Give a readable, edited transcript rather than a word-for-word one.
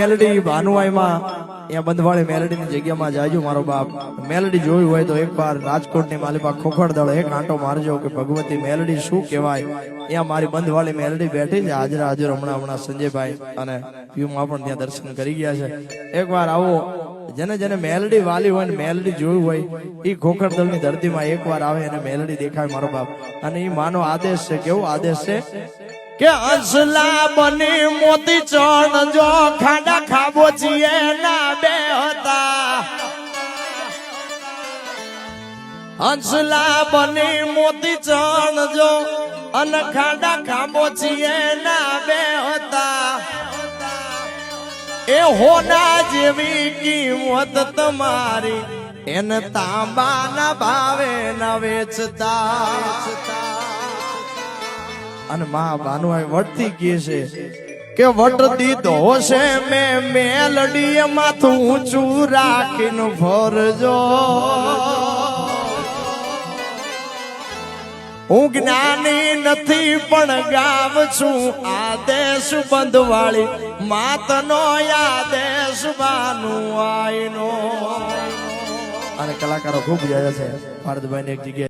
મેલડી ભાનુઆઈમાં અહીંયા બંધવાળી મેલડીની જગ્યામાં જાજો મારો બાપ મેલડી જોઈ હોય તો એકવાર રાજકોટની માલિપા ખોખડદળ એક આંટો મારજો કે ભગવતી મેલડી શું કહેવાય। અહીંયા મારી બંધવાળી મેલડી બેઠી છે હાજર હાજર હમણાં સંજયભાઈ અને પીયુમાં પણ ત્યાં દર્શન કરી ગયા છે। એકવાર આવો જેને જેને મેલડી વાલી હોય ને મેલડી જોયું હોય એ ખોખડદળની ધરતીમાં એકવાર આવે અને મેલડી દેખાય મારો બાપ। અને એ માનો આદેશ છે, કેવો આદેશ છે કે હંસલા બની મોતી ચણ જો ખાડા ખાબો છીએ ના બે હતા। હંસલા બની મોતી ચણ જો અન ખાડા ખાબો છીએ ના બે હતા। એ હોના જેવી કિંમત તમારી એને તાંબાના ભાવે ન વેચતા। અને માં ભાનુઆઈ વટતી કહે છે કે વટ દીધો છે મેં મેલડી માથું ઊંચું રાખીને ફરજો। હું જ્ઞાની નથી પણ ગાવ છું આદેશ બંધવાળી માતનો આદેશ ભાનુઆઈનો। અને કલાકારો ખૂબ જાય છે ભારતભાઈ ની એક જગ્યાએ